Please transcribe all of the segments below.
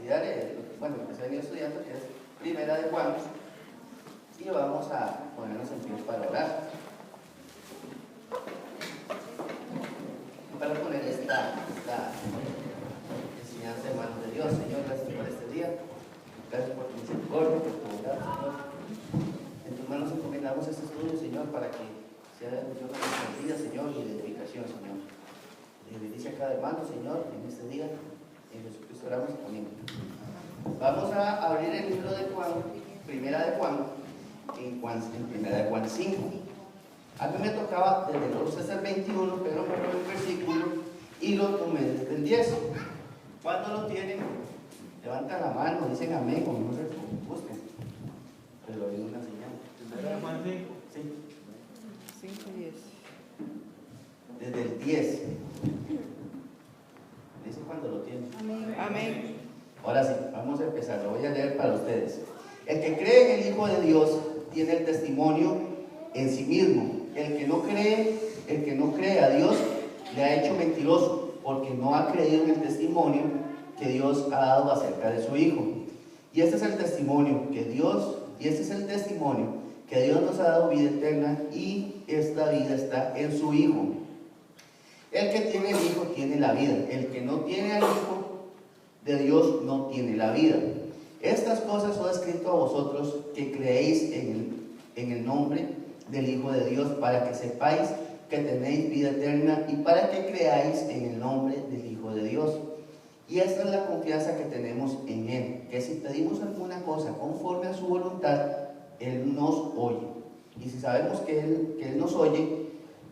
estudiar, bueno, lo que se ha venido estudiando, que es Primera de Juan, y vamos a ponernos en pie para orar. Para poner esta enseñanza en manos de Dios. Señor, gracias por este día, gracias por tu misericordia, por tu bondad, Señor. En tus manos encomendamos este estudio, Señor, para que sea de bendición a nuestras vidas, Señor, y de edificación, Señor. Bendice a cada hermano, Señor, en este día. En Jesucristo oramos. Amén. Vamos a abrir el libro de Juan, Primera de Juan, en Primera de Juan 5. A mí me tocaba desde el 11 hasta el 21, pero me robé un versículo y lo tomé desde el 10. ¿Cuándo lo tienen? Levantan la mano, dicen amén, o no sé cómo busquen. Pero hay una señal. Primera de Juan 5. Sí. 5:10. Desde el 10. Dice cuando lo tienen. Amén. Amén. Ahora sí, vamos a empezar. Lo voy a leer para ustedes. El que cree en el Hijo de Dios tiene el testimonio en sí mismo. El que no cree a Dios le ha hecho mentiroso, porque no ha creído en el testimonio que Dios ha dado acerca de su Hijo. Y este es el testimonio que Dios nos ha dado vida eterna, y esta vida está en su Hijo. El que tiene el Hijo tiene la vida. El que no tiene al Hijo de Dios no tiene la vida. Estas cosas os he escrito a vosotros que creéis en el nombre del Hijo de Dios, para que sepáis que tenéis vida eterna, y para que creáis en el nombre del Hijo de Dios. Y esta es la confianza que tenemos en Él, que si pedimos alguna cosa conforme a su voluntad, Él nos oye. Y si sabemos que Él nos oye,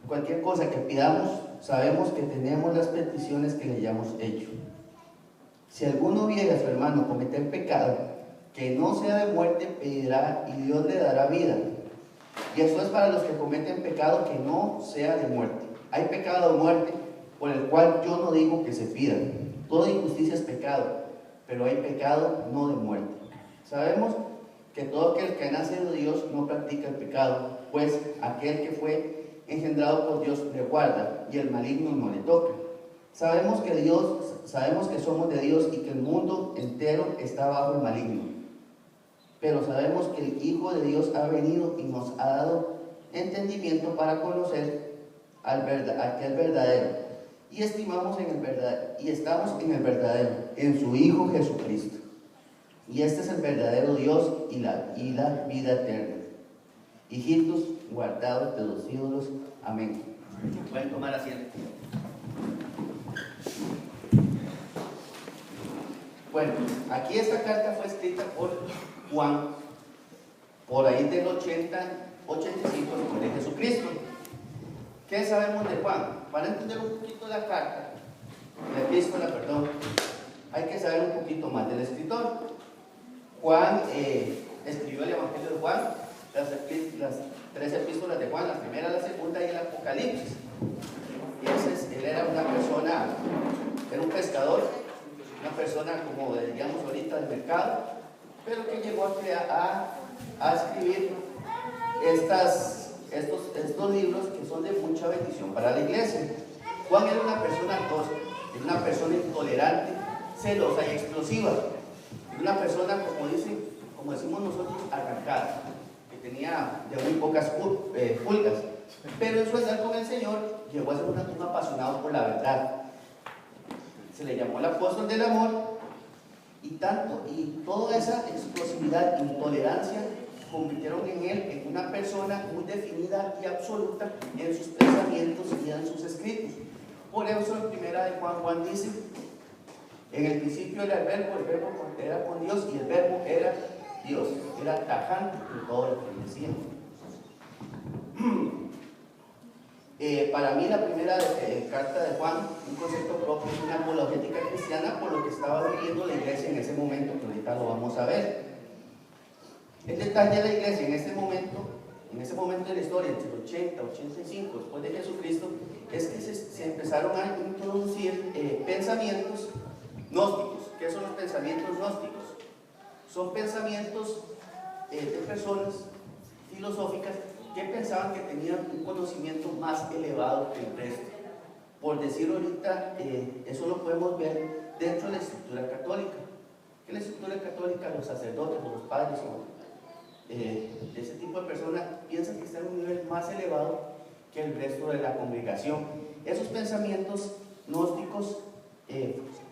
cualquier cosa que pidamos, sabemos que tenemos las peticiones que le hayamos hecho. Si alguno viera a su hermano cometer pecado que no sea de muerte, pedirá y Dios le dará vida. Y esto es para los que cometen pecado que no sea de muerte. Hay pecado de muerte por el cual yo no digo que se pida. Toda injusticia es pecado, pero hay pecado no de muerte. Sabemos que todo aquel que ha nacido de Dios no practica el pecado, pues aquel que fue engendrado por Dios le guarda, y el maligno no le toca. Sabemos que somos de Dios y que el mundo entero está bajo el maligno. Pero sabemos que el Hijo de Dios ha venido y nos ha dado entendimiento para conocer aquel verdadero. Y estamos en el verdadero, en su Hijo Jesucristo. Y este es el verdadero Dios y la vida eterna. Hijitos guardados de los ídolos. Amén. Pueden tomar asiento. Bueno, aquí esta carta fue escrita por Juan, por ahí del 80, 85 después de Jesucristo. ¿Qué sabemos de Juan? Para entender un poquito la carta, la epístola, perdón, hay que saber un poquito más del escritor. Juan escribió el Evangelio de Juan, las 3 epístolas de Juan, la primera, la segunda y el Apocalipsis. Y él era una persona, era un pescador, una persona como diríamos ahorita del mercado, pero que llegó a escribir estos libros que son de mucha bendición para la iglesia. Juan era una persona tosca, era una persona intolerante, celosa y explosiva, era una persona, como decimos nosotros, arrancada, que tenía de muy pocas pulgas, pero en su andar con el Señor llegó a ser un apasionado por la verdad. Se le llamó el apóstol del amor, y toda esa explosividad e intolerancia convirtieron en él en una persona muy definida y absoluta en sus pensamientos y en sus escritos. Por eso en Primera de Juan dice: en el principio era el verbo era con Dios, y el verbo era Dios. Era tajante en todo lo que decía. Para mí la primera carta de Juan, un concepto propio, es una apologética cristiana por lo que estaba viviendo la iglesia en ese momento, que ahorita lo vamos a ver. El detalle de la iglesia en ese momento de la historia, entre el 80 y 85 después de Jesucristo, es que se empezaron a introducir pensamientos gnósticos. ¿Qué son los pensamientos gnósticos? Son pensamientos de personas filosóficas que pensaban que tenían un conocimiento más elevado que el resto. Por decir ahorita, eso lo podemos ver dentro de la estructura católica. Que Católica, los sacerdotes, los padres, ese tipo de personas piensan que está en un nivel más elevado que el resto de la congregación. Esos pensamientos gnósticos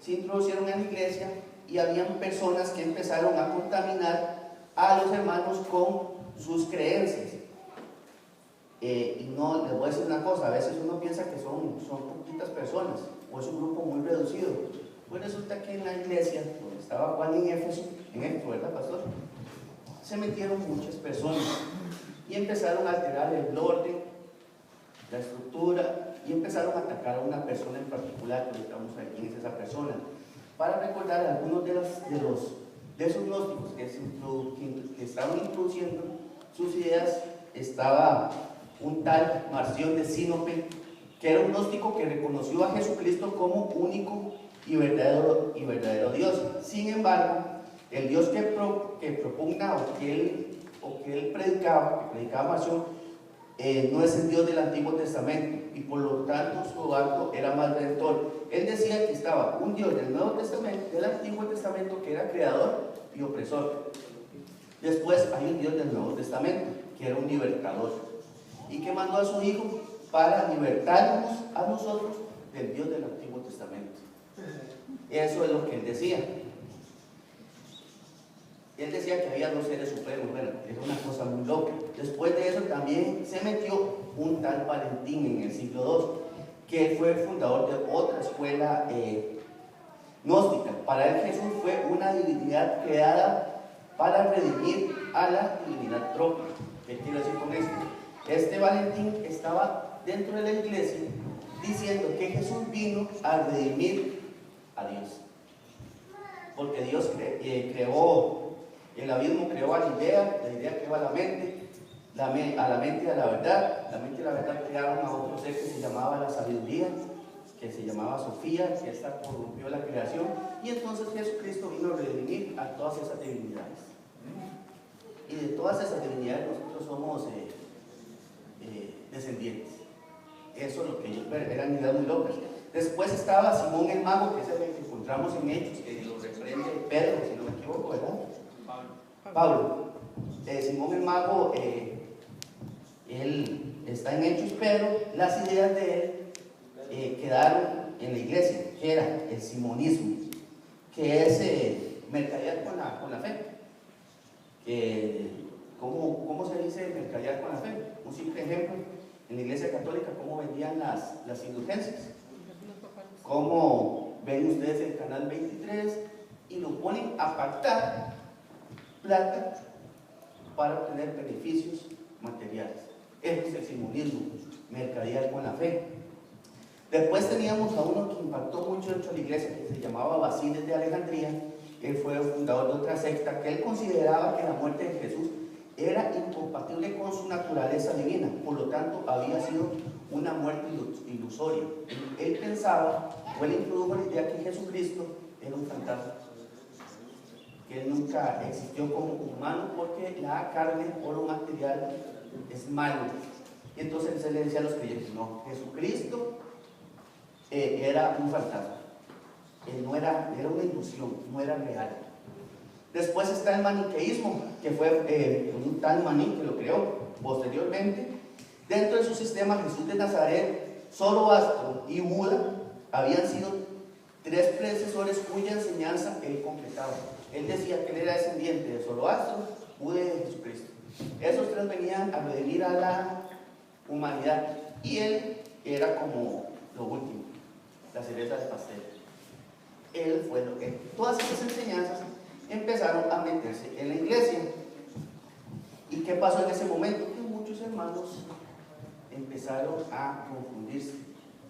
se introducieron en la iglesia y habían personas que empezaron a contaminar a los hermanos con sus creencias. Y no, les voy a decir una cosa, a veces uno piensa que son poquitas personas o es un grupo muy reducido. Pues resulta que en la iglesia, donde estaba Juan en Éfeso, ¿verdad, pastor? Se metieron muchas personas y empezaron a alterar el orden, la estructura, y empezaron a atacar a una persona en particular, que ahorita vamos a ver quién es esa persona, para recordar a algunos de esos gnósticos que estaban introduciendo sus ideas. Estaba un tal Marción de Sinope, que era un gnóstico que reconoció a Jesucristo como único y verdadero Dios. Sin embargo, el Dios que propugna o que él predicaba, Marción, no es el Dios del Antiguo Testamento, y por lo tanto su acto era más redentor. Él decía que estaba un Dios del Nuevo Testamento, del Antiguo Testamento, que era creador y opresor. Después hay un Dios del Nuevo Testamento, que era un libertador, y que mandó a su Hijo para libertarnos a nosotros del Dios del Antiguo Testamento. Eso es lo que él decía. Él decía que había dos seres supremos. Bueno, era una cosa muy loca. Después de eso también se metió un tal Valentín en el siglo II, que fue el fundador de otra escuela gnóstica. Para él Jesús fue una divinidad creada para redimir a la divinidad propia. ¿Qué quiero decir con esto? Este Valentín estaba dentro de la iglesia diciendo que Jesús vino a redimir a Dios, porque Dios creó el abismo, creó a la idea creó a la mente, a la mente y a la verdad. La mente y la verdad crearon a otro ser que se llamaba la sabiduría, que se llamaba Sofía, que esta corrompió la creación, y entonces Jesucristo vino a redimir a todas esas divinidades. Y de todas esas divinidades nosotros somos descendientes. Eso es lo que ellos eran ideas muy locas. Después estaba Simón el Mago, que es el que encontramos en Hechos, que lo reprende Pedro, si no me equivoco, ¿verdad? Pablo. Simón el Mago, él está en Hechos, pero las ideas de él quedaron en la iglesia, que era el simonismo, que es mercadear con la fe. ¿Cómo se dice mercadear con la fe? Un simple ejemplo, en la iglesia católica, ¿cómo vendían las indulgencias? ¿Cómo ven ustedes el canal 23 y lo ponen a pactar plata para obtener beneficios materiales? Eso es el simonismo, mercadear con la fe. Después teníamos a uno que impactó mucho dentro de la iglesia, que se llamaba Basiles de Alejandría. Él fue el fundador de otra secta, que él consideraba que la muerte de Jesús era incompatible con su naturaleza divina, por lo tanto había sido una muerte ilusoria. Él pensaba, o él introdujo la idea que Jesucristo era un fantasma, que él nunca existió como humano, porque la carne o lo material es malo. Y entonces él le decía a los creyentes: no, Jesucristo era un fantasma, él no era una ilusión, no era real. Después está el maniqueísmo, que fue un tal Maní que lo creó posteriormente. Dentro de su sistema, Jesús de Nazaret, Zoroastro y Buda habían sido tres predecesores cuya enseñanza él completaba. Él decía que él era descendiente de Zoroastro, Buda y de Jesucristo. Esos tres venían a redimir a la humanidad, y él era como lo último, la cereza del pastel. Él fue lo que todas esas enseñanzas empezaron a meterse en la iglesia. ¿Y qué pasó en ese momento? Que muchos hermanos empezaron a confundirse.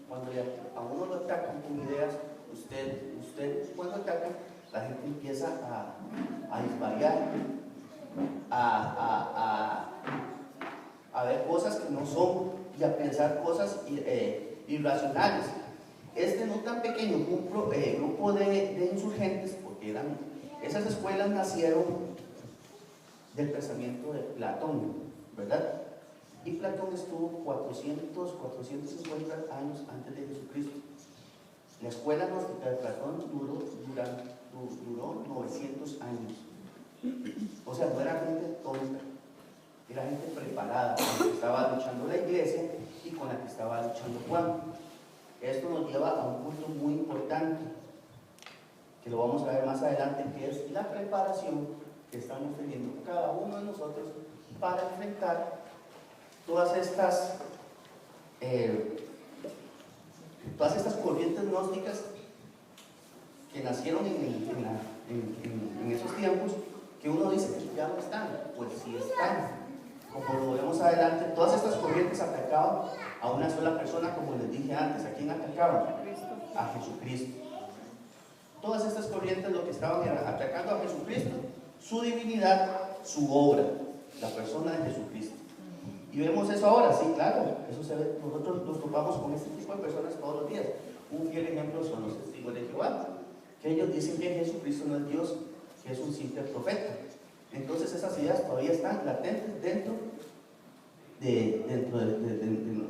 Cuando a uno lo atacan con ideas, usted cuando atacan, la gente empieza a disvariar, a ver cosas que no son, y a pensar cosas irracionales. No tan pequeño grupo de insurgentes, porque esas escuelas nacieron del pensamiento de Platón, ¿verdad? Y Platón estuvo 450 años antes de Jesucristo. La escuela gnóstica de Platón duró 900 años. era gente preparada, con la que estaba luchando la iglesia y con la que estaba luchando Juan. Esto nos lleva a un punto muy importante, que lo vamos a ver más adelante, que es la preparación que estamos teniendo cada uno de nosotros para enfrentar todas estas corrientes gnósticas que nacieron en esos tiempos, que uno dice que ya no están. Pues sí están. Como lo vemos adelante, todas estas corrientes atacaban a una sola persona, como les dije antes. ¿A quién atacaban? A Jesucristo. Todas estas corrientes lo que estaban era atacando a Jesucristo, su divinidad, su obra, la persona de Jesucristo. Y vemos eso ahora, sí, claro, eso se ve. Nosotros nos topamos con este tipo de personas todos los días. Un fiel ejemplo son los testigos de Jehová, que ellos dicen que Jesucristo no es Dios, que es un simple profeta. Entonces esas ideas todavía están latentes dentro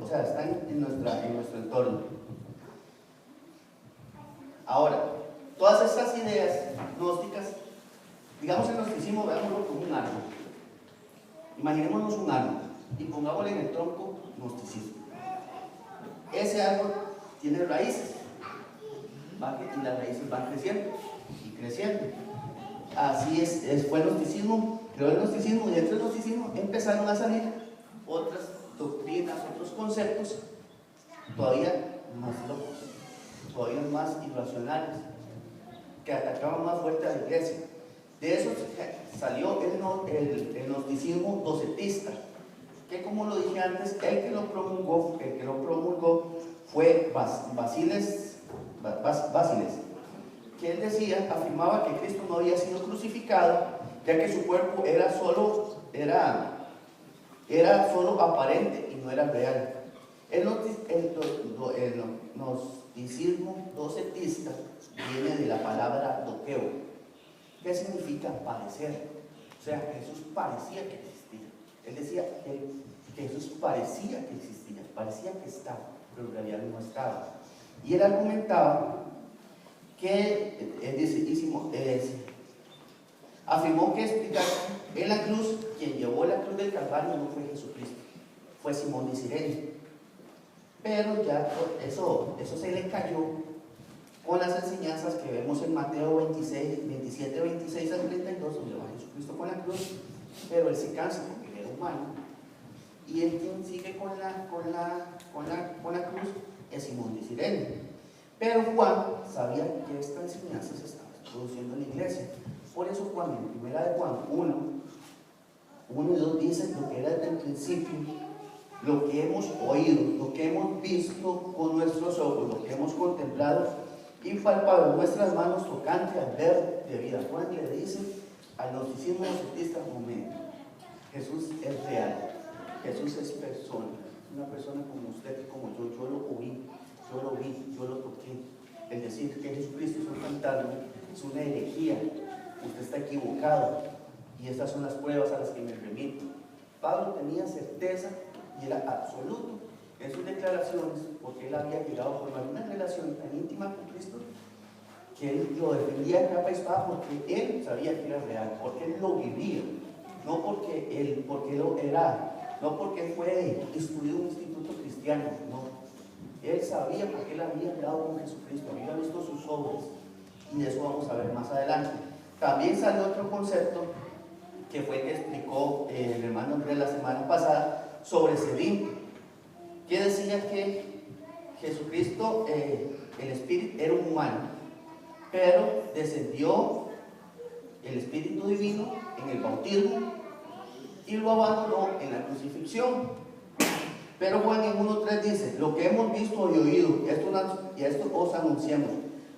o sea, están en nuestro entorno. Ahora, todas estas ideas gnósticas, digamos el gnosticismo, veámoslo como un árbol. Imaginémonos un árbol y pongámosle en el tronco gnosticismo. Ese árbol tiene raíces, y las raíces van creciendo y creciendo. Así fue el gnosticismo, creó el gnosticismo, y dentro del gnosticismo empezaron a salir otras doctrinas, otros conceptos todavía más locos, todavía más irracionales, que atacaban más fuerte a la iglesia. De eso salió el gnosticismo docetista, que, como lo dije antes, el que lo promulgó fue Basiles, que él afirmaba que Cristo no había sido crucificado, ya que su cuerpo era solo aparente y no era real. El gnosticismo docetista viene de la palabra doqueo, que significa parecer. O sea, Jesús parecía que existía. Él decía que Jesús parecía que existía, parecía que estaba, pero en realidad no estaba. Y él argumentaba que afirmó que explicar en la cruz, quien llevó la cruz del Calvario no fue Jesucristo, fue Simón de Cirene. Pero ya eso se le cayó con las enseñanzas que vemos en Mateo 27, 26 al 32, donde va Jesucristo con la cruz, pero él se cansa porque era humano. Y el quien sigue con la cruz es Simón de Cirene. Pero Juan sabía que esta enseñanza se estaba produciendo en la iglesia. Por eso Juan, en primera de Juan 1 y 2 dice lo que era desde el principio, lo que hemos oído, lo que hemos visto con nuestros ojos, lo que hemos contemplado y palpado en nuestras manos tocante al ver de vida. Juan le dice al gnosticismo docetista: momento, Jesús es real, Jesús es persona, una persona como usted y como yo lo oí, yo lo vi, yo lo toqué. El decir que Jesucristo es un fantasma es una herejía, usted está equivocado, y estas son las pruebas a las que me remito. Pablo tenía certeza y era absoluto en sus declaraciones, porque él había llegado a formar una relación tan íntima con Cristo que él lo defendía de capa y espada, porque él sabía que era real, porque él lo vivía, no porque él fue instruido en un instituto cristiano, no. Él sabía, porque él había andado con Jesucristo, había visto sus obras, y de eso vamos a ver más adelante. También salió otro concepto que fue que explicó el hermano Andrés la semana pasada sobre Selim, que decía que Jesucristo, el Espíritu, era un humano, pero descendió el Espíritu Divino en el bautismo y lo abandonó en la crucifixión. Pero Juan en 1.3 dice: lo que hemos visto y oído, y esto os anunciamos,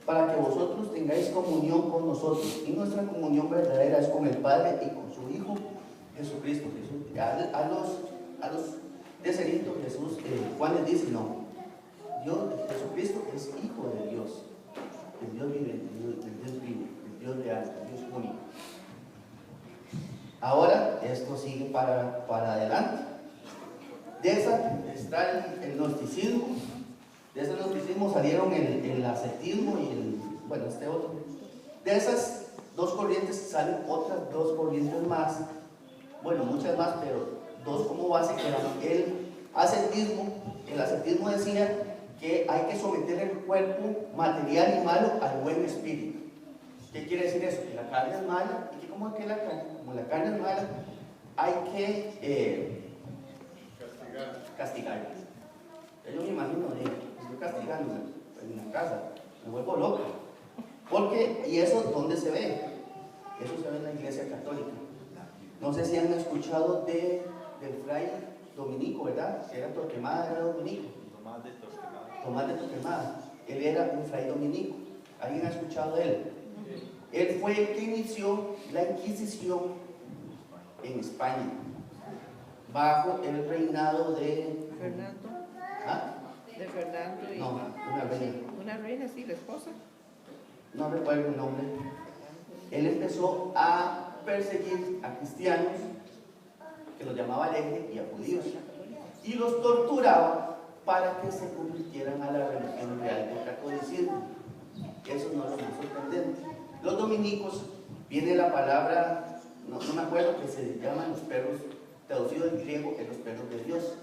para que vosotros tengáis comunión con nosotros, y nuestra comunión verdadera es con el Padre y con su Hijo Jesucristo. A los descendientes Jesús, Juan les dice: no, Jesucristo es Hijo de Dios, el Dios viviente, el Dios vivo, el Dios real, el Dios único. Ahora esto sigue para adelante. De esa está el gnosticismo. De ese gnosticismo salieron el ascetismo y este otro. De esas dos corrientes salen otras dos corrientes más, muchas más, pero dos como base, que eran el ascetismo. El ascetismo decía que hay que someter el cuerpo material y malo al buen espíritu. ¿Qué quiere decir eso? Que la carne es mala y que como la carne es mala, hay que castigar. Yo me imagino, estoy castigando en una casa, me vuelvo loca. Porque, ¿y eso dónde se ve? Eso se ve en la Iglesia Católica. No sé si han escuchado del fray Dominico, ¿verdad? Que era Torquemada, era Dominico. Tomás de Torquemada. Él era un fray dominico. ¿Alguien ha escuchado de él? Él fue el que inició la Inquisición en España, bajo el reinado de Fernando. ¿Ah? De Fernando y... No, una reina. Una reina, sí, la esposa. No recuerdo el nombre. Él empezó a perseguir a cristianos, que los llamaba herejes, y a judíos, y los torturaba para que se convirtieran a la religión real del catolicismo. Eso no es lo más sorprendente. Los dominicos, viene la palabra, no me acuerdo, que se llaman los perros, traducido del griego, en los perros de Dios,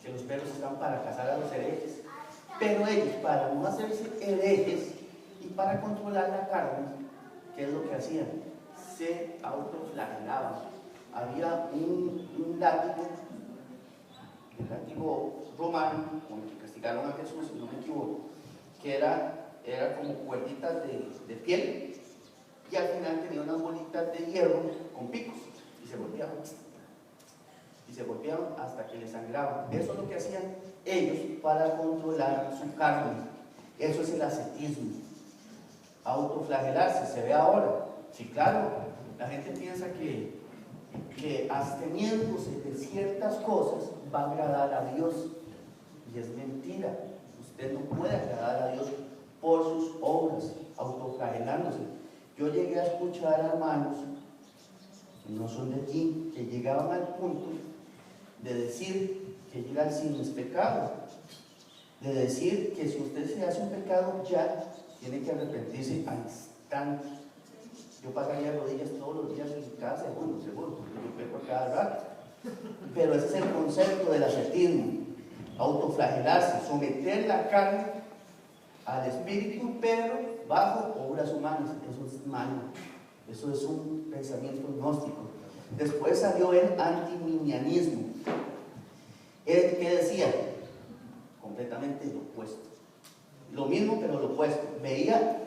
que los perros están para cazar a los herejes, pero ellos, para no hacerse herejes y para controlar la carne, ¿qué es lo que hacían? Se autoflagelaban. Había un látigo, el látigo romano, con el que castigaron a Jesús, si no me equivoco, que era como cuerditas de piel, y al final tenía unas bolitas de hierro con picos, y se golpeaban hasta que les sangraban. Eso es lo que hacían ellos para controlar su carne. Eso es el ascetismo. Autoflagelarse, se ve ahora. Sí, claro, la gente piensa que absteniéndose de ciertas cosas va a agradar a Dios, y es mentira. Usted no puede agradar a Dios por sus obras, autoflagelándose. Yo llegué a escuchar a hermanos que no son de aquí, que llegaban al punto de decir que ir al cine es pecado, de decir que si usted se hace un pecado ya tiene que arrepentirse al instante. Yo pagaría rodillas todos los días en cada segundo, seguro, porque yo peco a cada rato. Pero ese es el concepto del ascetismo: autoflagelarse, someter la carne al espíritu, pero bajo obras humanas. Eso es malo, eso es un pensamiento gnóstico. Después salió el antiminianismo, el que decía completamente lo opuesto, lo mismo pero lo opuesto. Veía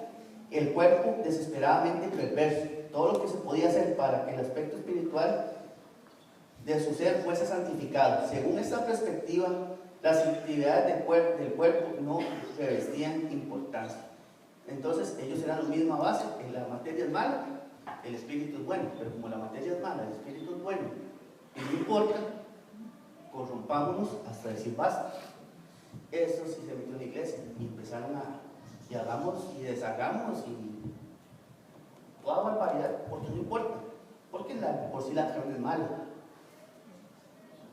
el cuerpo desesperadamente perverso, todo lo que se podía hacer para que el aspecto espiritual de su ser fuese santificado. Según esta perspectiva, las actividades del cuerpo no revestían importancia. Entonces ellos eran la misma base: la materia es mala, el espíritu es bueno. Pero como la materia es mala, el espíritu es bueno, y no importa, corrompámonos hasta decir basta. Eso sí se metió en la iglesia, y empezaron y hagamos y deshagamos y toda barbaridad, porque no importa, porque por sí la carne es mala.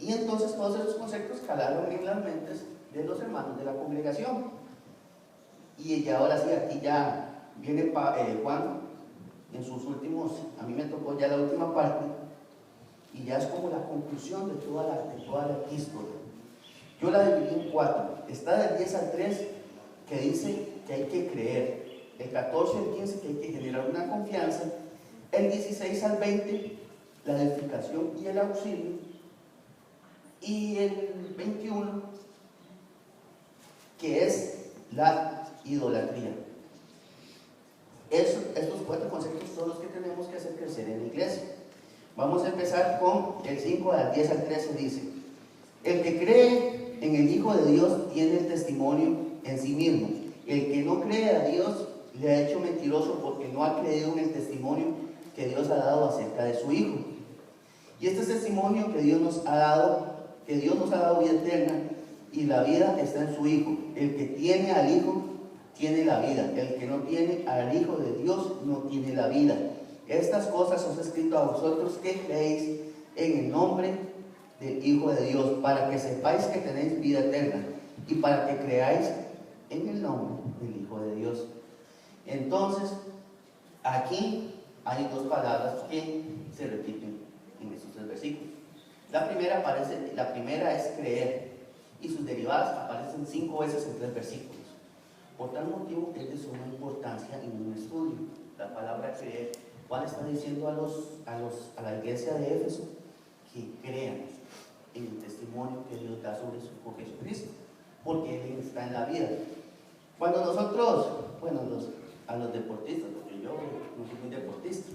Y entonces todos esos conceptos calaron en las mentes de los hermanos de la congregación. Y ya ahora sí, aquí ya viene Juan en sus últimos, a mí me tocó ya la última parte, y ya es como la conclusión de toda la epístola. Yo la dividí en 4. Está del 10 al 3, que dice que hay que creer. El 14 al 15, que hay que generar una confianza. El 16 al 20, la edificación y el auxilio. Y el 21, que es la idolatría. Estos 4 conceptos son los que tenemos que hacer crecer en la iglesia. Vamos a empezar con el 5 al 10 al 13. Dice: el que cree en el Hijo de Dios tiene el testimonio en sí mismo. El que no cree a Dios le ha hecho mentiroso, porque no ha creído en el testimonio que Dios ha dado acerca de su Hijo. Y este testimonio que Dios nos ha dado vida eterna, y la vida está en su Hijo. El que tiene al Hijo tiene la vida. El que no tiene al Hijo de Dios no tiene la vida. Estas cosas os he escrito a vosotros que creéis en el nombre del Hijo de Dios, para que sepáis que tenéis vida eterna, y para que creáis en el nombre del Hijo de Dios. Entonces, aquí hay 2 palabras que se repiten en estos 3 versículos. La primera es creer, y sus derivadas aparecen 5 veces en 3 versículos. Por tal motivo es de suma importancia en un estudio. La palabra creer, Juan está diciendo a la iglesia de Éfeso que crean en el testimonio que Dios da sobre su Hijo Jesucristo, porque Él está en la vida. Cuando nosotros, a los deportistas, porque yo no soy muy deportista,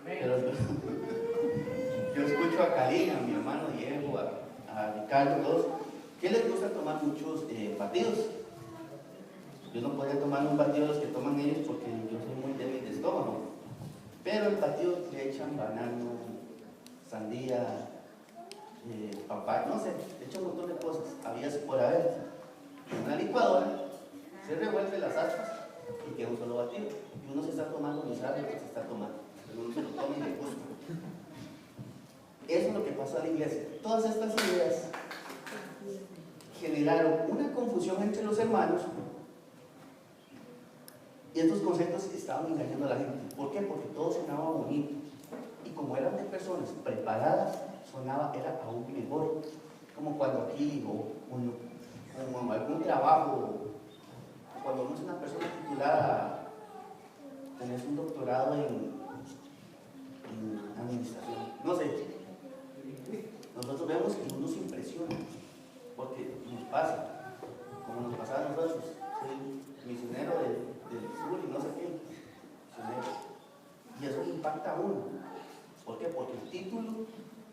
pero yo escucho a Karina, a mi hermano Diego, a Ricardo, todos, que les gusta tomar muchos batidos. Yo no podría tomar un batido de los que toman ellos porque yo soy muy débil de estómago. Pero el batido le echan banano, sandía, papaya, no sé, le echan un montón de cosas, había por haber. En una licuadora se revuelve las aspas y queda un solo batido. Y uno se está tomando ni sabe lo que se está tomando, pero uno se lo toma y le gusta. Eso es lo que pasó a la iglesia. Todas estas ideas generaron una confusión entre los hermanos. Y estos conceptos estaban engañando a la gente. ¿Por qué? Porque todo sonaba bonito. Y como eran de personas preparadas, era aún mejor. Como cuando aquí, como algún trabajo, cuando uno es una persona titulada, tenés un doctorado en administración. No sé. Nosotros vemos que uno se impresiona. Porque nos pasa, como nos pasaba a nosotros. Soy misionero del sur y no sé qué, y eso impacta a uno. ¿Por qué? Porque el título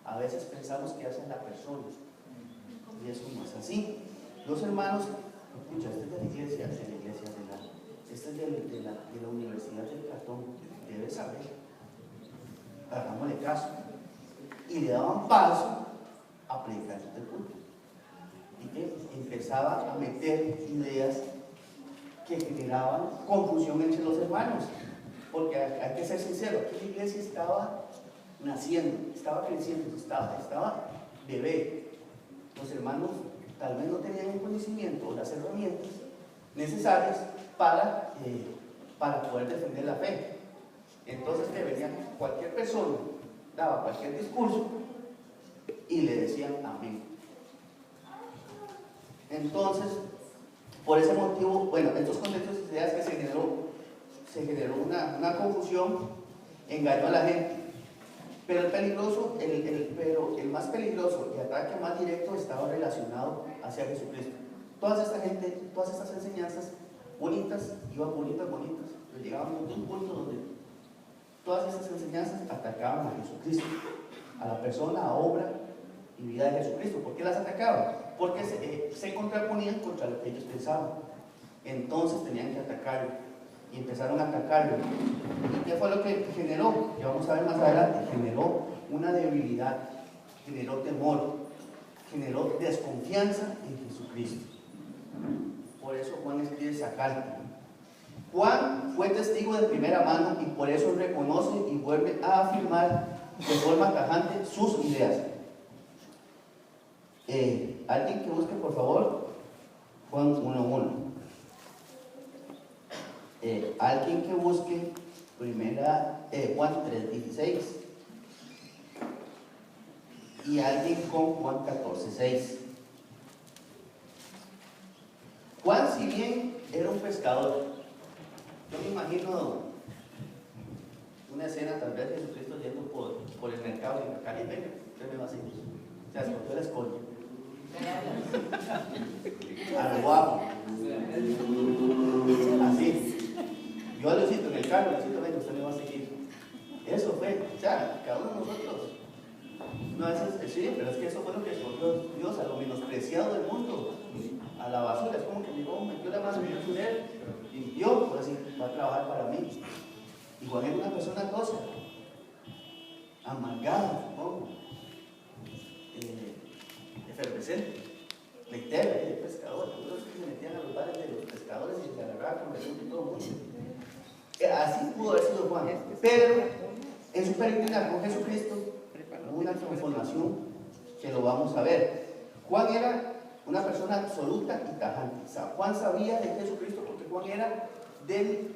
a veces pensamos que hace la persona, y eso no es así. Los hermanos, escucha, este es de la iglesia, este es de la Universidad de Platón, debe saber, hagámosle caso, y le daban paso a predicar el culto, y que empezaba a meter ideas que generaban confusión entre los hermanos, porque hay que ser sincero, aquí la iglesia estaba naciendo, estaba creciendo, estaba bebé. Los hermanos tal vez no tenían el conocimiento o las herramientas necesarias para poder defender la fe. Entonces cualquier persona daba cualquier discurso y le decían amén. Entonces, por ese motivo, estos conceptos y ideas que se generó una confusión, engañó a la gente. Pero el más peligroso y ataque más directo estaba relacionado hacia Jesucristo. Todas estas enseñanzas bonitas, iban bonitas, pero llegaban a un punto donde todas estas enseñanzas atacaban a Jesucristo, a la persona, a obra y vida de Jesucristo. ¿Por qué las atacaban? Porque se contraponían contra lo que ellos pensaban. Entonces tenían que atacarlo. Y empezaron a atacarlo. ¿Y qué fue lo que generó? Que vamos a ver más adelante. Generó una debilidad, generó temor, generó desconfianza en Jesucristo. Por eso Juan escribe esa carta. Juan fue testigo de primera mano y por eso reconoce y vuelve a afirmar de forma tajante sus ideas. Alguien que busque, por favor, Juan 1:1. Alguien que busque Juan 3:16. Y alguien con Juan 14:6. Juan, si bien era un pescador, yo me imagino una escena, tal vez Jesucristo yendo por el mercado y acá, venga, usted me va a seguir. Se escogió la escoria. A lo guapo. Así. Yo a Luisito en el carro, Luisito, venga, usted me va a seguir. Eso fue, cada uno de nosotros. No, sí, pero es que eso fue lo que escogió Dios, a lo menospreciado del mundo, a la basura. Es como que llegó, metió la mano en su él, limpió, por así, va a trabajar para mí. Y Juan era una persona cosa, amargada, supongo, efervescente, leitera, de pescador. Todos que se metían a los bares de los pescadores y se agarraban con el todo el mundo. Así pudo haber sido Juan, pero en su peregrinaje con Jesucristo hubo una transformación que lo vamos a ver. Juan era una persona absoluta y tajante. Juan sabía de Jesucristo porque Juan era del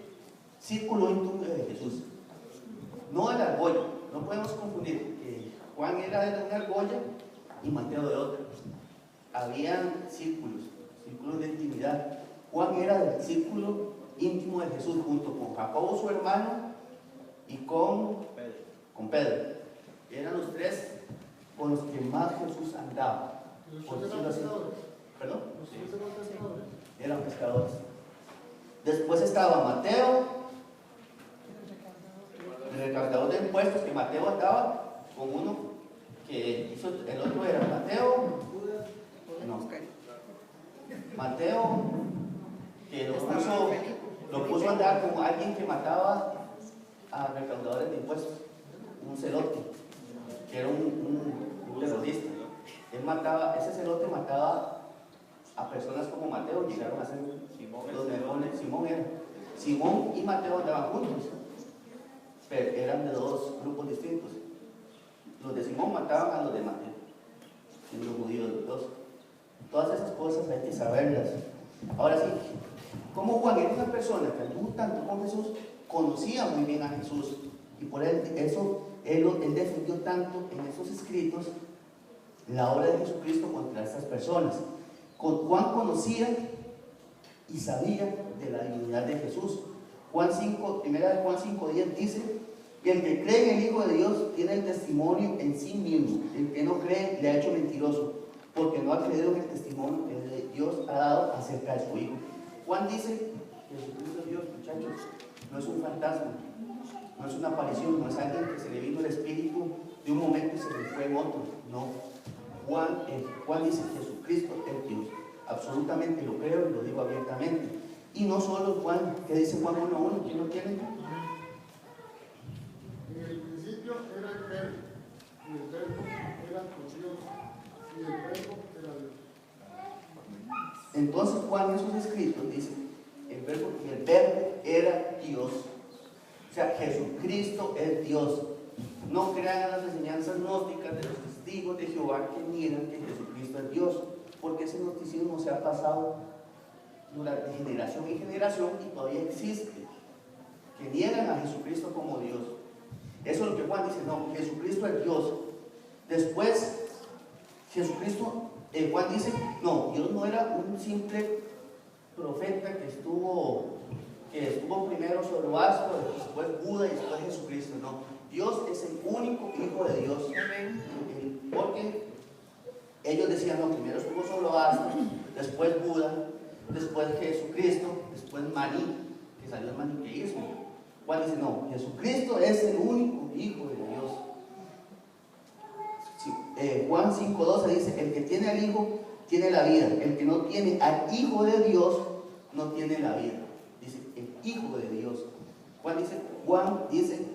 círculo íntimo de Jesús, no de la argolla. No podemos confundir. Juan era de una argolla y Mateo de otra. Habían círculos de intimidad. Juan era del círculo íntimo de Jesús junto con Jacobo su hermano y con Pedro. Eran los tres con los que más Jesús andaba. Por decirlo así. ¿Perdón? Eran pescadores. Después estaba Mateo, el recaudador de impuestos, que Mateo andaba con uno que hizo, el otro era Mateo, Mateo, que lo puso a andar con alguien que mataba a recaudadores de impuestos, un celote, que era un terrorista. Ese celote mataba a personas como Mateo, llegaron a ser los demonios. Simón y Mateo andaban juntos, pero eran de dos grupos distintos. Los de Simón mataban a los de Mateo, y los judíos los dos. Todas esas cosas hay que saberlas. Ahora sí, como Juan era una persona que anduvo tanto con Jesús, conocía muy bien a Jesús, y por eso él defendió tanto en esos escritos la obra de Jesucristo contra estas personas. Juan conocía y sabía de la divinidad de Jesús. Primera de Juan 5:10 dice: el que cree en el Hijo de Dios tiene el testimonio en sí mismo. El que no cree le ha hecho mentiroso, porque no ha creído en el testimonio que Dios ha dado acerca de su Hijo. Juan dice que Jesucristo es Dios, muchachos. No es un fantasma, no es una aparición, no es alguien que se le vino el espíritu de un momento y se le fue en otro. No. Juan dice que Jesucristo es Dios. Absolutamente lo creo y lo digo abiertamente. Y no solo Juan, que dice Juan 1:1, ¿quién lo tiene? En el principio era el verbo, y el verbo era con Dios, y el verbo era Dios. Entonces Juan en sus escritos dice el verbo era Dios. O sea, Jesucristo es Dios. No crean en las enseñanzas gnósticas de los testigos de Jehová que niegan que Jesucristo es Dios, porque ese gnosticismo se ha pasado durante generación y generación y todavía existe, que niegan a Jesucristo como Dios. Eso es lo que Juan dice: no, Jesucristo es Dios. Después, Juan dice: no, Dios no era un simple profeta que estuvo primero Zoroastro, después Buda y después Jesucristo. No, Dios es el único Hijo de Dios. Porque ellos decían: no, primero estuvo Zoroastro, después Buda, después Jesucristo, después Maní, que salió el maniqueísmo. Juan dice: no, Jesucristo es el único Hijo de Dios. Juan 5:12 dice: el que tiene al Hijo tiene la vida, el que no tiene al Hijo de Dios no tiene la vida. Dice el Hijo de Dios. Juan dice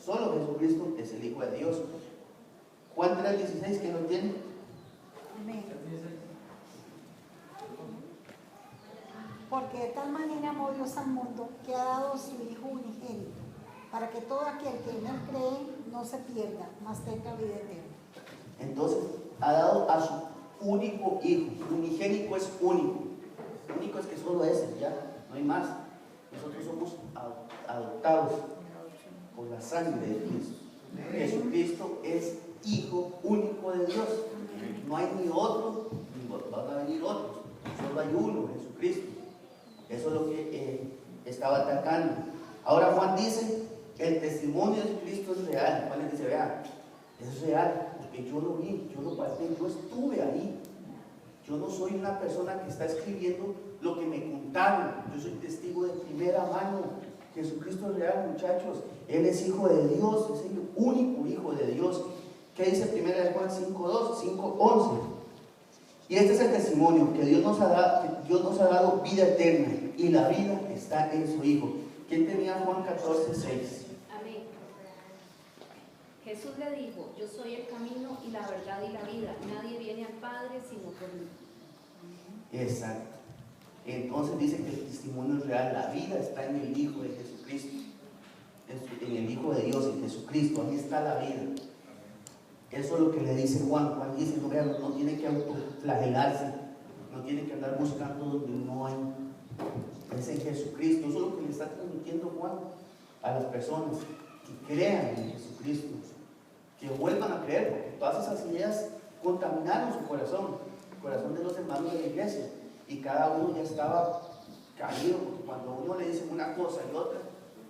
solo Jesucristo es el Hijo de Dios. Juan 3:16, ¿quién lo tiene? Amén. Porque de tal manera amó Dios al mundo que ha dado a su Hijo unigénito, para que todo aquel que en él cree no se pierda, mas tenga vida eterna. Entonces, ha dado a su único Hijo. Unigénico es único. Único es que solo es Él, ya, no hay más. Nosotros somos adoptados por la sangre de Cristo. Jesucristo es Hijo único de Dios. No hay ni otro, ni van a venir otros. Solo hay uno, Jesucristo. Eso es lo que estaba atacando. Ahora Juan dice: el testimonio de Cristo es real. Juan les dice: vean, es real, porque yo lo vi, yo lo pasé, yo estuve ahí. Yo no soy una persona que está escribiendo lo que me contaron. Yo soy testigo de primera mano. Jesucristo es real, muchachos. Él es Hijo de Dios, es el único Hijo de Dios. ¿Qué dice 1 Juan 5:11? Y este es el testimonio, que Dios nos ha dado vida eterna, y la vida está en su Hijo. ¿Quién tenía Juan 14:6? Amén. Jesús le dijo: yo soy el camino y la verdad y la vida. Nadie viene al Padre sino por mí. Exacto. Entonces dice que el testimonio es real. La vida está en el Hijo de Jesucristo, en el Hijo de Dios, en Jesucristo. Ahí está la vida. Eso es lo que le dice Juan. Juan dice: no, vean, no tiene que autoflagelarse, no tiene que andar buscando donde no hay. Es en Jesucristo. Eso es lo que le está transmitiendo Juan a las personas, que crean en Jesucristo, que vuelvan a creer, porque todas esas ideas contaminaron su corazón, el corazón de los hermanos de la iglesia, y cada uno ya estaba caído, porque cuando uno le dice una cosa y otra,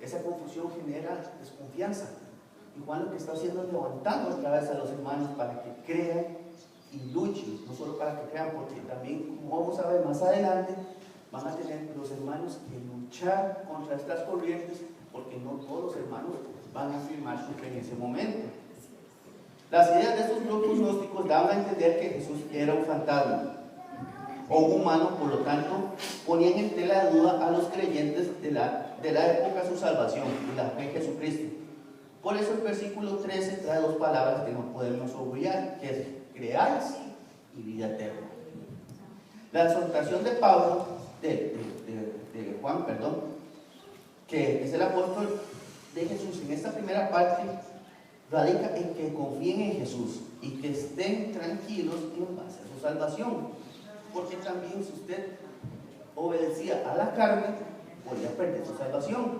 esa confusión genera desconfianza. Y Juan lo que está haciendo es levantando otra vez a los hermanos para que crean y luchen, no solo para que crean, porque también, como vamos a ver más adelante, van a tener los hermanos que luchar contra estas corrientes, porque no todos los hermanos van a afirmar su fe en ese momento. Las ideas de estos grupos gnósticos daban a entender que Jesús era un fantasma o un humano, por lo tanto, ponían en tela de duda a los creyentes de la época su salvación y la fe en Jesucristo. Por eso el versículo 13 trae dos palabras que no podemos obviar, que es creáis y vida eterna. La exhortación de Pablo, de Juan, perdón, que es el apóstol de Jesús, en esta primera parte radica en que confíen en Jesús y que estén tranquilos en base a su salvación, porque también si usted obedecía a la carne, podía perder su salvación.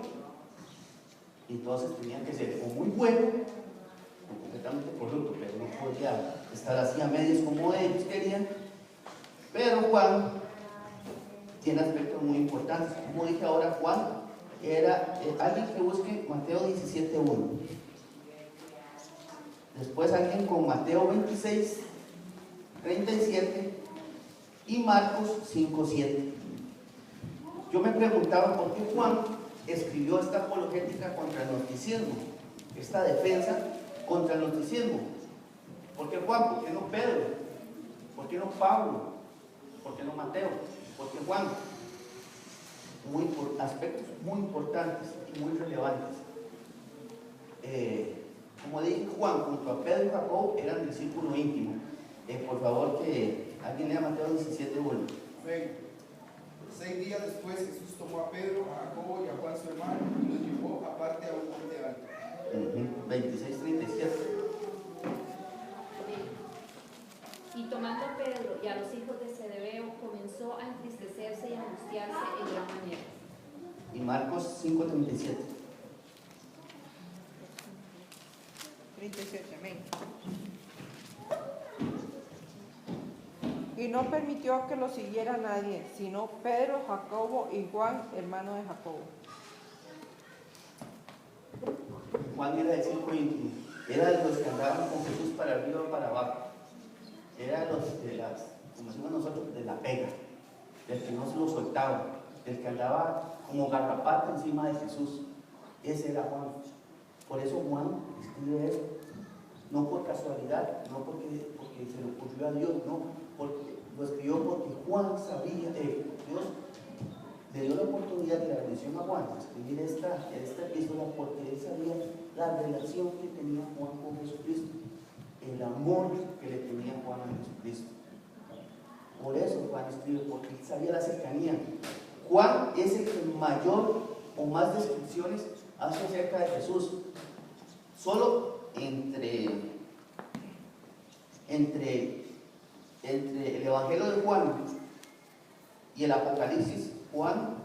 Entonces tenía que ser o muy bueno o completamente corrupto, pero no podía estar así a medias como ellos querían. Pero Juan tiene aspectos muy importantes. Como dije ahora, Juan era alguien que busque Mateo 17:1. Después alguien con Mateo 26:37 y Marcos 5:7. Yo me preguntaba por qué Juan escribió esta apologética contra el gnosticismo, esta defensa contra el gnosticismo. ¿Por qué Juan? ¿Por qué no Pedro? ¿Por qué no Pablo? ¿Por qué no Mateo? ¿Por qué Juan? Aspectos muy importantes y muy relevantes. Como dije, Juan junto a Pedro y Jacobo eran del círculo íntimo. Por favor, que alguien lea Mateo 17:1. Amén. 6 días después Jesús tomó a Pedro, a Jacobo y a Juan su hermano y los llevó aparte a un monte alto. 26:37. Y tomando a Pedro y a los hijos de Zebedeo, comenzó a entristecerse y a angustiarse en gran manera. Y Marcos 5:37. 37, amén. Y no permitió que lo siguiera nadie, sino Pedro, Jacobo y Juan, hermano de Jacobo. Juan era del círculo íntimo, era de los que andaban con Jesús para arriba o para abajo, era de los de las, como decimos nosotros, de la pega, del que no se lo soltaba, del que andaba como garrapata encima de Jesús. Ese era Juan. Por eso Juan escribe esto, no por casualidad, no porque se le ocurrió a Dios, no, porque lo escribió porque Juan sabía, Dios le dio la oportunidad y la bendición a Juan de escribir esta epístola porque él sabía la relación que tenía Juan con Jesucristo, el amor que le tenía Juan a Jesucristo. Por eso Juan escribe, porque él sabía la cercanía. Juan es el que mayor o más descripciones hace acerca de Jesús. Solo entre el Evangelio de Juan y el Apocalipsis, Juan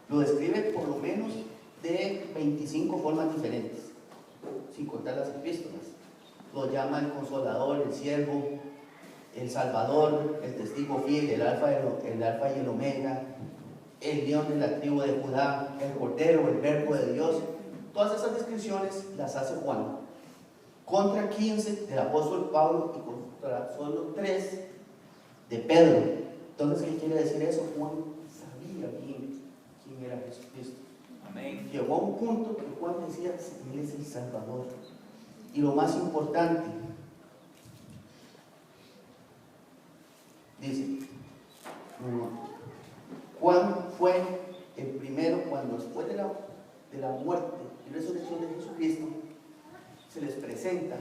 lo describe por lo menos de 25 formas diferentes, sin contar las epístolas. Lo llama el Consolador, el Siervo, el Salvador, el Testigo Fiel, el Alfa y el Omega, el León de la tribu de Judá, el Cordero, el Verbo de Dios. Todas esas descripciones las hace Juan. Contra 15 del apóstol Pablo y contra solo 3 de Pedro. Entonces, ¿qué quiere decir eso? Juan sabía bien quién era Jesucristo. Amén. Llegó a un punto que Juan decía, Él es el Salvador. Y lo más importante, dice, Juan fue el primero cuando después de la muerte y resurrección de Jesucristo, se les presenta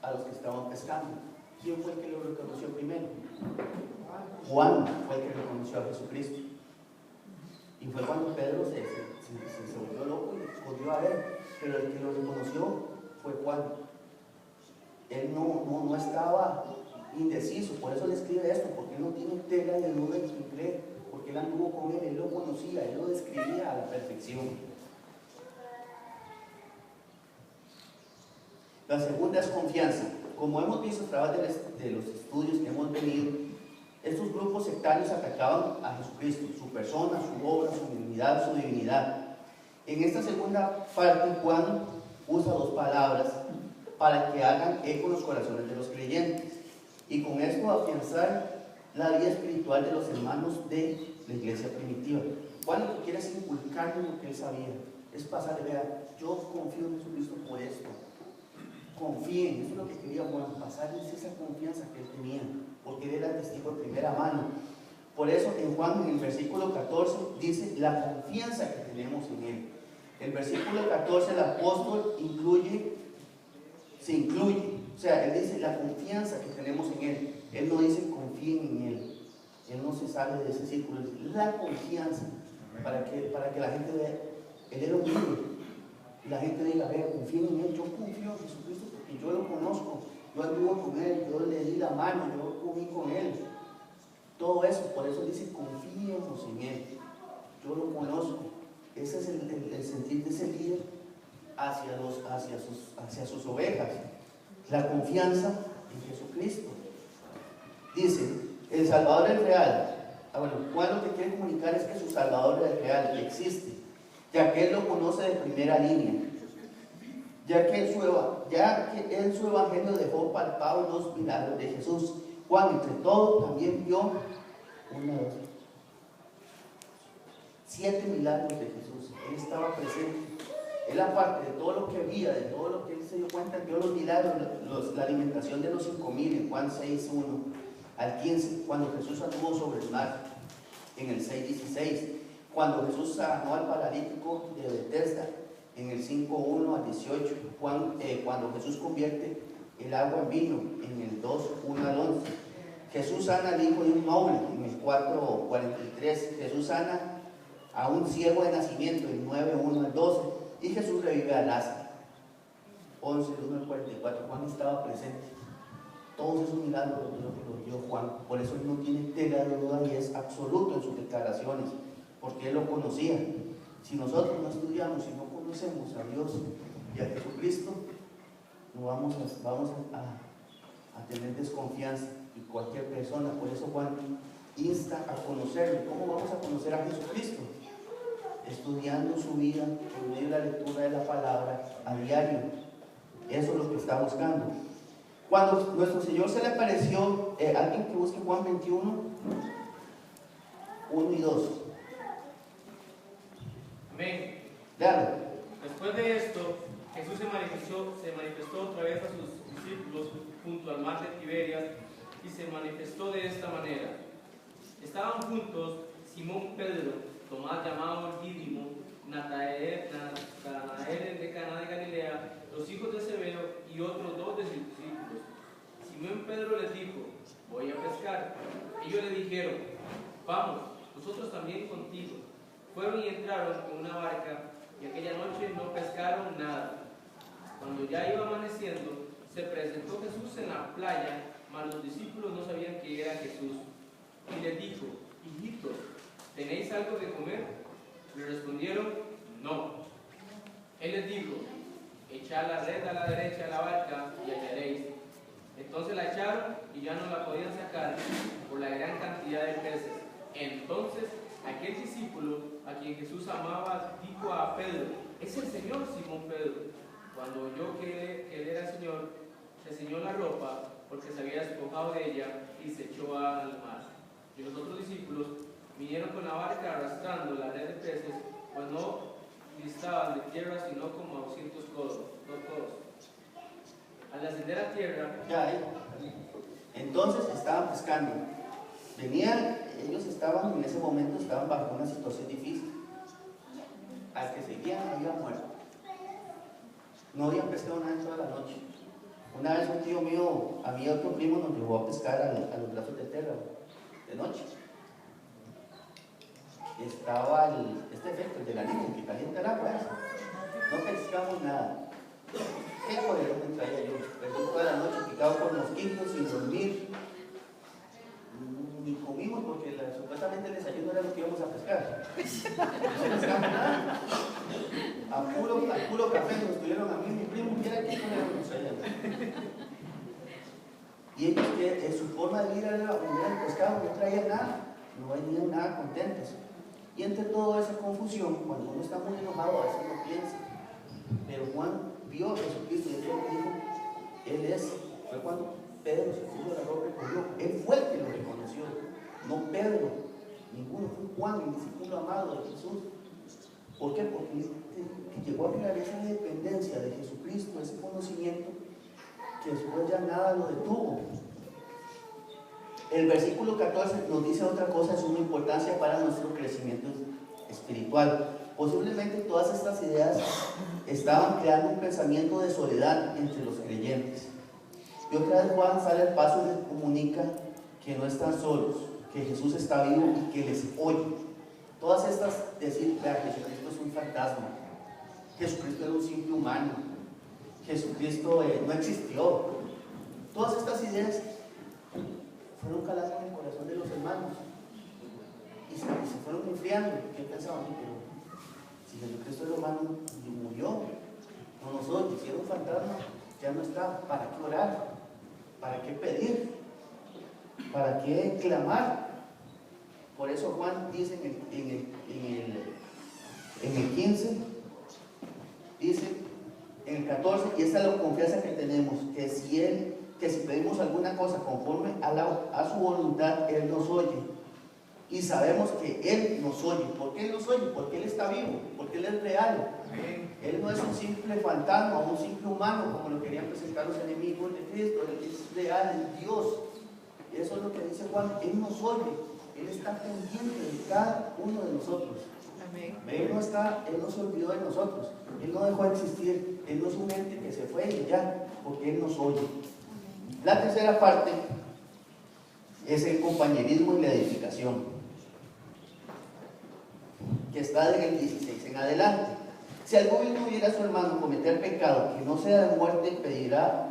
a los que estaban pescando. ¿Quién fue el que lo reconoció primero? Juan fue el que reconoció a Jesucristo. Y fue cuando Pedro se volvió loco y volvió a ver. Pero el que lo reconoció fue Juan. Él no estaba indeciso, por eso le escribe esto, porque él no tiene tela de duda en su creer, porque él anduvo con él lo conocía, él lo describía a la perfección. La segunda es confianza. como hemos visto a través de los estudios que hemos tenido, estos grupos sectarios atacaban a Jesucristo, su persona, su obra, su divinidad, su divinidad. En esta segunda parte, Juan usa dos palabras para que hagan eco en los corazones de los creyentes y con esto afianzar la vida espiritual de los hermanos de la iglesia primitiva. Juan lo que quiere es inculcarle lo que él sabía, es pasarle, vea, yo confío en Jesucristo por esto, confíen, eso es lo que quería Juan, pasarles esa confianza que él tenía, porque él era testigo de primera mano. Por eso en Juan, en el versículo 14, dice la confianza que tenemos en él. El versículo 14, el apóstol se incluye, o sea, él dice la confianza que tenemos en él. Él no dice confíen en él, él no se sale de ese círculo, es la confianza, para que la gente vea, él era humilde, y la gente diga, vea, confíen en él, yo confío en Jesucristo porque yo lo conozco, yo anduve con él, yo le di la mano, yo comí con él, todo eso, por eso dice confíemos en él, yo lo conozco. Ese es el sentir de ese líder hacia sus ovejas, la confianza en Jesucristo. Dice, el Salvador es real. Bueno, Juan lo que quiere comunicar es que su Salvador es real, que existe, ya que él lo conoce de primera línea, ya que en su evangelio dejó palpados los milagros de Jesús. Juan, entre todo, también vio 7 milagros de Jesús. Él estaba presente. Él, aparte de todo lo que veía, de todo lo que él se dio cuenta, vio los milagros, la alimentación de los 5,000 en Juan 6:1 al 15, cuando Jesús anduvo sobre el mar, en el 6:16, cuando Jesús sanó al paralítico de Bethesda, en el 5:1 al 18, cuando Jesús convierte el agua en vino, en el 2:1 al 11, Jesús sana al hijo de un noble, en el 4:43, Jesús sana a un ciego de nacimiento, en el 9:1 al 12, y Jesús revive a Lázaro, 11:1 al 44, Juan estaba presente. Todos esos milagros los dio Juan, por eso él no tiene tela de duda y es absoluto en sus declaraciones, porque él lo conocía. Si nosotros no estudiamos y no conocemos a Dios y a Jesucristo, no vamos a tener desconfianza, y cualquier persona, por eso Juan insta a conocerlo. ¿Cómo vamos a conocer a Jesucristo? Estudiando su vida por medio de la lectura de la palabra a diario. Eso es lo que está buscando. Cuando nuestro Señor se le apareció, alguien que busque Juan 21, 1 y 2. Amén. Claro. Después de esto, Jesús se manifestó otra vez a sus discípulos junto al mar de Tiberias y se manifestó de esta manera. Estaban juntos Simón Pedro, Tomás llamado Dídimo, Natanael de Caná de Galilea, los hijos de Zebedeo y otros 2 de sus discípulos. Simón Pedro les dijo, voy a pescar. Ellos le dijeron, vamos, nosotros también contigo. Fueron y entraron en una barca y aquella noche no pescaron nada. Cuando ya iba amaneciendo, se presentó Jesús en la playa, mas los discípulos no sabían que era Jesús. Y les dijo, hijitos, ¿tenéis algo de comer? Le respondieron, no. Él les dijo, echad la red a la derecha de la barca y hallaréis. Entonces la echaron y ya no la podían sacar por la gran cantidad de peces. Entonces aquel discípulo a quien Jesús amaba dijo a Pedro, es el Señor, Simón Pedro. Cuando oyó que él era el Señor, se ciñó la ropa porque se había despojado de ella y se echó al mar. Y los otros discípulos vinieron con la barca arrastrando la red de peces, pues no distaban de tierra sino como a 200 codos. Al ascender a tierra, Entonces estaban pescando. Ellos estaban en ese momento bajo una situación difícil. Al que seguían había muerto. No habían pescado nada en toda la noche. Una vez un tío mío, a mí y otro primo, nos llevó a pescar a los brazos de tierra de noche. Estaba este efecto, el de la niña, que calienta el agua. No pescamos nada. ¿Qué poder me traía yo? Perdí toda la noche picado por mosquitos, sin dormir. Ni comimos porque supuestamente el desayuno era lo que íbamos a pescar. No pescamos nada. A puro café nos tuvieron a mí y mi primo. Mira qué comemos allá. Y ellos que en su forma de ir a la comunidad del pescado no traían nada, no venían nada contentos. Y entre toda esa confusión, cuando uno está muy enojado, a veces no piensa. Pero Juan vio a Jesucristo y eso dijo, Él es. Fue cuando Pedro se puso la ropa y corrió. Él fue el que lo reconoció, no Pedro. Ninguno, fue Juan, el discípulo amado de Jesús. ¿Por qué? Porque él llegó a crear esa dependencia de Jesucristo, ese conocimiento, que después ya nada lo detuvo. El versículo 14 nos dice otra cosa de suma importancia para nuestro crecimiento espiritual. Posiblemente todas estas ideas estaban creando un pensamiento de soledad entre los creyentes. Y otra vez Juan sale al paso y les comunica que no están solos, que Jesús está vivo y que les oye. Todas estas, decir, vea, Jesucristo es un fantasma, Jesucristo era un simple humano, Jesucristo no existió. Todas estas ideas fueron calando en el corazón de los hermanos y se fueron enfriando. ¿Qué pensaban? Pero si Jesucristo era humano y murió, no nosotros, hicieron un fantasma, ya no está. ¿Para qué orar? ¿Para qué pedir? ¿Para qué clamar? Por eso Juan dice en el 15, dice en el 14, y esta es la confianza que tenemos, que si pedimos alguna cosa conforme a su voluntad, Él nos oye. Y sabemos que Él nos oye. ¿Por qué Él nos oye? Porque Él está vivo, porque Él es real. Él no es un simple fantasma o un simple humano, como lo querían presentar los enemigos de Cristo. Él es real, es Dios. Eso es lo que dice Juan. Él nos oye. Él está pendiente de cada uno de nosotros. Amén. Él no se olvidó de nosotros. Él no dejó de existir. Él no es un ente que se fue y ya, porque Él nos oye. La tercera parte es el compañerismo y la edificación, que está en el 16 en adelante. Si alguno viera a su hermano cometer pecado que no sea de muerte, pedirá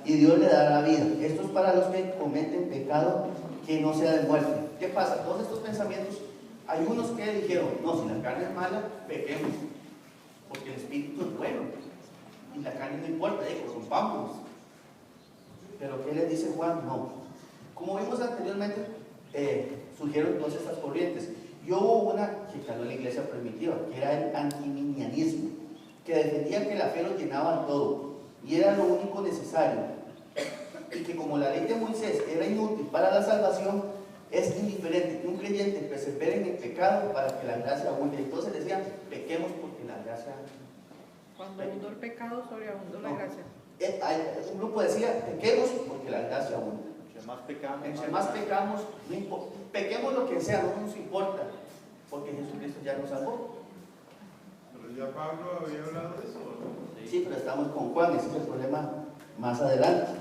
y Dios le dará vida. Esto es para los que cometen pecado que no sea de muerte. ¿Qué pasa? Todos estos pensamientos, hay unos que dijeron, no, si la carne es mala, pequemos, porque el espíritu es bueno y la carne no importa, corrompámonos. Pero ¿qué les dice Juan? No. Como vimos anteriormente, surgieron todas estas corrientes. Y hubo una que caló la iglesia primitiva, que era el antiminianismo, que defendía que la fe lo llenaba todo y era lo único necesario. Y que como la ley de Moisés era inútil para la salvación, es indiferente que un creyente persevere en el pecado para que la gracia abunde. Entonces decían, pequemos porque la gracia... Cuando abundó el pecado, sobreabundó la gracia. Un grupo decía, pequemos porque la gracia abunda. Entre más pecamos, no importa. Pequemos lo que sea, no nos importa, porque Jesucristo ya nos salvó. Pero ya Pablo había hablado de eso, ¿no? Sí, pero estamos con Juan, ese es el problema más adelante.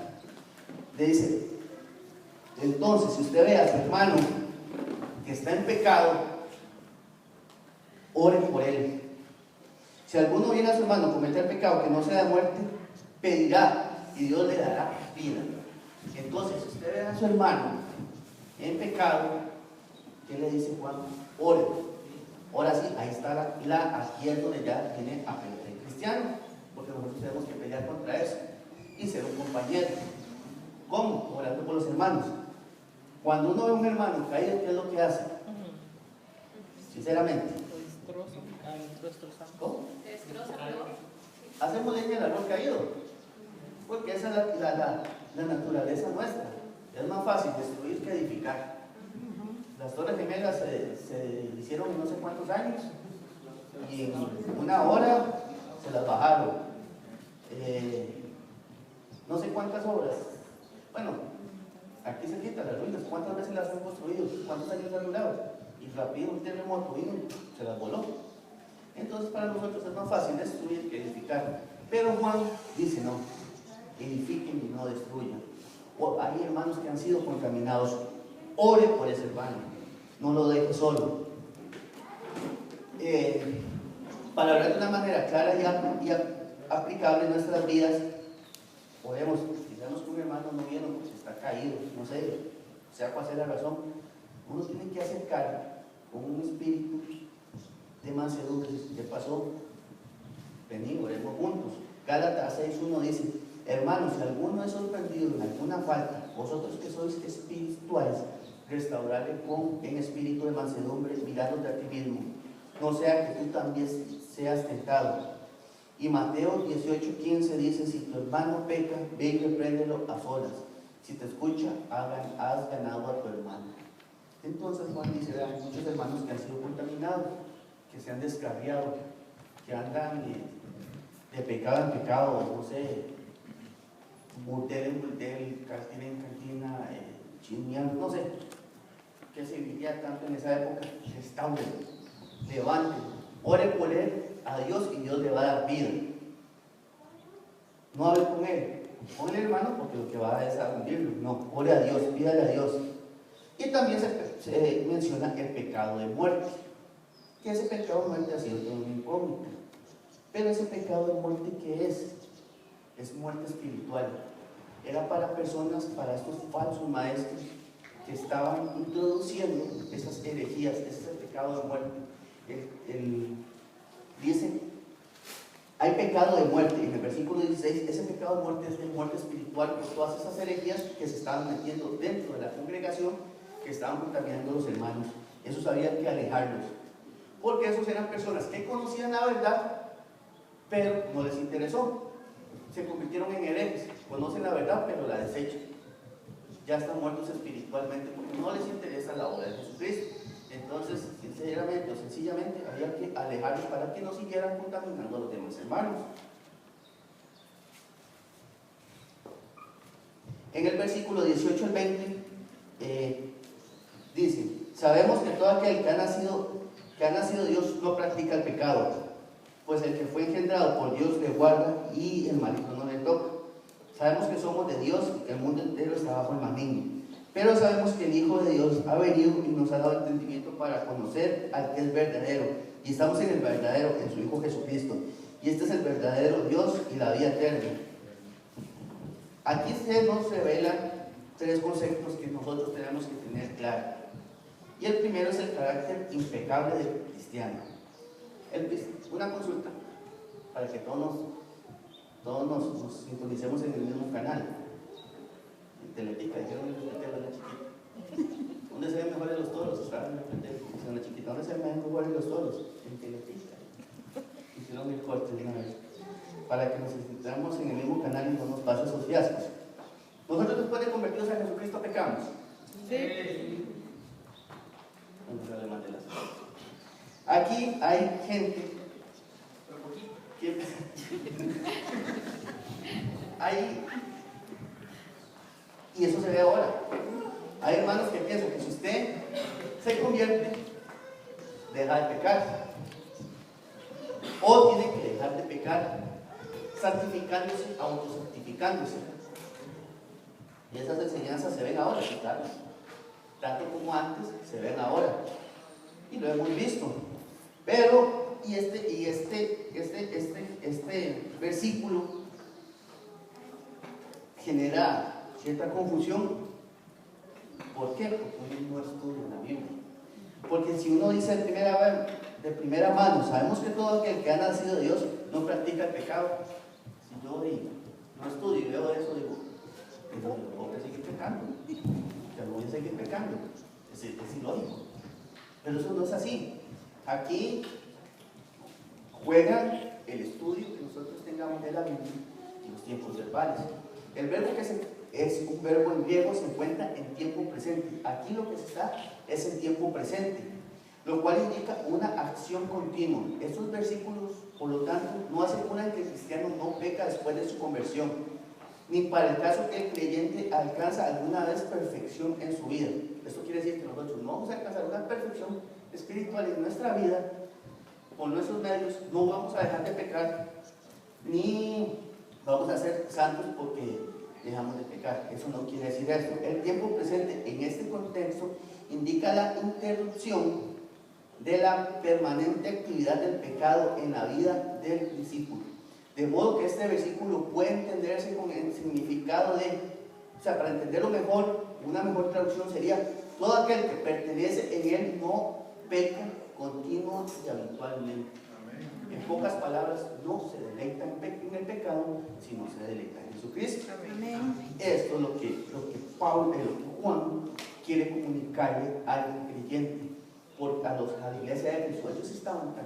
Le dice, entonces, si usted ve a su hermano que está en pecado, ore por él. Si alguno viene a su hermano a cometer pecado que no sea de muerte, pedirá y Dios le dará vida. Entonces, si usted ve a su hermano en pecado, ¿qué le dice Juan? Ore. Ahora sí, ahí está aquí es donde ya viene a pelear el cristiano, porque nosotros tenemos que pelear contra eso y ser un compañero. ¿Cómo? Orando por los hermanos. Cuando uno ve a un hermano caído, ¿qué es lo que hace? Sinceramente. ¿Cómo? Hacemos leña del árbol caído, porque esa es la naturaleza nuestra. Es más fácil destruir que edificar. Las Torres Gemelas se hicieron en no sé cuántos años y en una hora se las bajaron. No sé cuántas obras. Bueno, aquí se quita las ruinas. ¿Cuántas veces las han construido? ¿Cuántos años han durado? Y rápido un terremoto vino y se las voló. Entonces para nosotros es más fácil destruir que edificar. Pero Juan dice no, edifiquen y no destruyan. Hay hermanos que han sido contaminados. Ore por ese hermano, no lo deje solo. Para hablar de una manera clara y aplicable en nuestras vidas, oremos. Digamos que un hermano no viene porque está caído, no sé, sea cual sea la razón, uno tiene que acercar con un espíritu de mansedumbre. ¿Qué pasó? Vení, oremos juntos. Gálatas 6:1 dice, hermanos, hermanos, si alguno es sorprendido en alguna falta, vosotros que sois espirituales, restaurarle en espíritu de mansedumbre, mirándote a ti mismo, no sea que tú también seas tentado. Y Mateo 18:15 dice, si tu hermano peca, ve y repréndelo a solas. Si te escucha, has ganado a tu hermano. Entonces Juan dice, hay muchos hermanos que han sido contaminados, que se han descarriado, que andan de pecado en pecado, no sé, burtel en burtel, cantina en cantina, chismeando, no sé, que se vivía tanto en esa época. Restauren, levanten, ore por él a Dios y Dios le va a dar vida. No hable con él, con el hermano, porque lo que va es a hundirlo. No, ore a Dios, pídale a Dios. Y también se menciona el pecado de muerte, que ese pecado de muerte ha sido todo una incógnita. Pero ese pecado de muerte, ¿qué es? Es muerte espiritual. Era para personas, para estos falsos maestros que estaban introduciendo esas herejías, ese pecado de muerte. Dice, hay pecado de muerte, en el versículo 16, ese pecado de muerte es de muerte espiritual, por todas esas herejías que se estaban metiendo dentro de la congregación, que estaban contaminando a los hermanos. Esos había que alejarlos, porque esos eran personas que conocían la verdad, pero no les interesó. Se convirtieron en herejes, conocen la verdad, pero la desechan. Ya están muertos espiritualmente, porque no les interesa la obra de Jesucristo. Entonces, sinceramente o sencillamente, había que alejarlos para que no siguieran contaminando a los demás hermanos. En el versículo 18 al 20, dice, sabemos que todo aquel que ha nacido de Dios no practica el pecado, pues el que fue engendrado por Dios le guarda y el maligno no le toca. Sabemos que somos de Dios y que el mundo entero está bajo el maligno. Pero sabemos que el Hijo de Dios ha venido y nos ha dado entendimiento para conocer al que es verdadero. Y estamos en el verdadero, en su Hijo Jesucristo. Y este es el verdadero Dios y la vida eterna. Aquí se nos revelan tres conceptos que nosotros tenemos que tener claro. Y el primero es el carácter impecable del cristiano. Una consulta para que todos nos sintonicemos en el mismo canal. Teletica, dijeron en el petero de la chiquita. ¿Dónde se ven mejores los toros? Estaban en el petero, en la chiquita. ¿Dónde se ven mejores los toros? En Teletica. Hicieron el corte de una vez. Para que nos sintamos en el mismo canal y no nos pase esos fiascos. Nosotros después de convertidos a Jesucristo pecamos. Sí. Vamos a darle más de las cosas. Aquí hay gente que y eso se ve ahora. Hay hermanos que piensan que si usted se convierte, deja de pecar. O tiene que dejar de pecar, santificándose, autosantificándose. Y esas enseñanzas se ven ahora, ¿sí? Claro. Tanto como antes, se ven ahora. Y lo hemos visto. Pero, este versículo genera cierta confusión. ¿Por qué? Porque uno no estudia la Biblia. Porque si uno dice de primera mano, sabemos que todo aquel que ha nacido de Dios no practica el pecado. Si yo no estudio y veo eso, digo, voy a seguir pecando. Ya no voy a seguir pecando. Es ilógico. Pero eso no es así. Aquí juega el estudio que nosotros tengamos de la Biblia en los tiempos verbales. El verbo es un verbo en griego, se encuentra en tiempo presente. Aquí lo que se está es en tiempo presente, lo cual indica una acción continua. Estos versículos, por lo tanto, no aseguran que el cristiano no peca después de su conversión, ni para el caso que el creyente alcanza alguna vez perfección en su vida. Esto quiere decir que nosotros no vamos a alcanzar una perfección espiritual en nuestra vida, con nuestros medios, no vamos a dejar de pecar, ni vamos a ser santos porque dejamos de pecar. Eso no quiere decir esto. El tiempo presente en este contexto indica la interrupción de la permanente actividad del pecado en la vida del discípulo. De modo que este versículo puede entenderse con el significado para entenderlo mejor, una mejor traducción sería: todo aquel que pertenece en él no peca continua y habitualmente. En pocas palabras, no se deleita en el pecado, sino se deleita en Jesucristo. esto es lo que Juan quiere comunicarle al creyente, porque a la iglesia de Jesús. Ellos estaban tan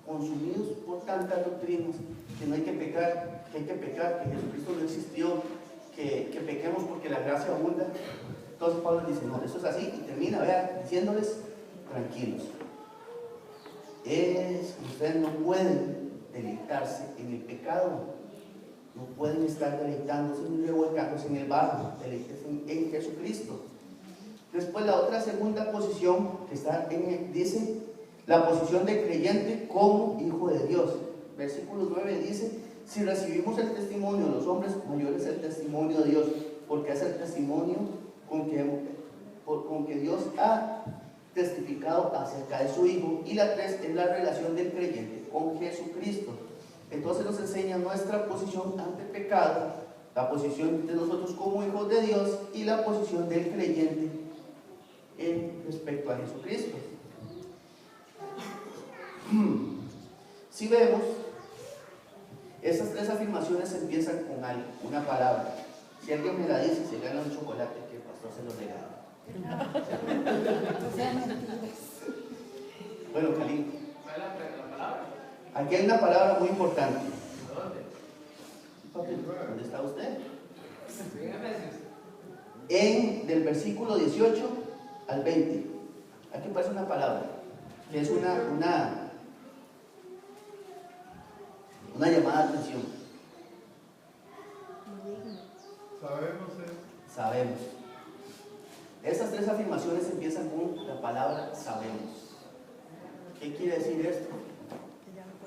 consumidos por tantas doctrinas, que no hay que pecar, que Jesucristo no existió, que pequemos porque la gracia abunda. Entonces Pablo dice, no, eso es así, y termina, vea, diciéndoles, tranquilos. Ustedes no pueden deleitarse en el pecado, no pueden estar deleitándose ni revolcándose en el barro, deleítense en Jesucristo. Después la otra segunda posición que está dice la posición de creyente como hijo de Dios. Versículo 9 dice, si recibimos el testimonio de los hombres, mayor es el testimonio de Dios, porque es el testimonio con que Dios ha testificado acerca de su Hijo. Y la 3 es la relación del creyente con Jesucristo. Entonces nos enseña nuestra posición ante el pecado, la posición de nosotros como hijos de Dios y la posición del creyente respecto a Jesucristo. Si vemos, esas tres afirmaciones empiezan con algo, una palabra. Si alguien me la dice, se gana un chocolate que el pastor se lo regala. O sea, mentiras. Bueno, Cali, ¿Cuál es la palabra? aquí hay una palabra muy importante. ¿Dónde? ¿Dónde está usted? Veces. Del versículo 18 al 20. Aquí aparece una palabra que es una llamada de atención. Sabemos. Esas tres afirmaciones empiezan con la palabra sabemos. ¿Qué quiere decir esto?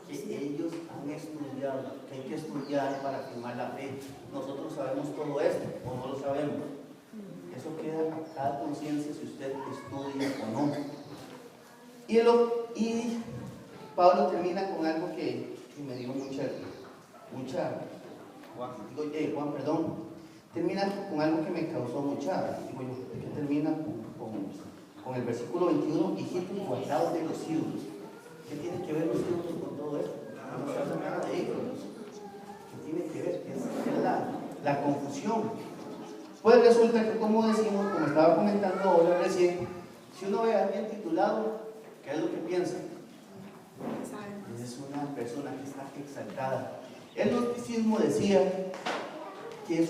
Que ellos han estudiado, que hay que estudiar para afirmar la fe. Nosotros sabemos todo esto o no lo sabemos. Eso queda a cada conciencia si usted estudia o no. Y Pablo termina con algo que me dio Juan, termina con algo que me causó que termina con el versículo 21, hijitos guardados de los ídolos. ¿Qué tiene que ver los ídolos con todo esto? No se habla nada de ídolos. ¿Qué tiene que ver? Es la confusión. Pues resulta que, como decimos, como estaba comentando ahora recién, si uno ve a alguien titulado, ¿qué es lo que piensa? Es una persona que está exaltada. El gnosticismo decía que el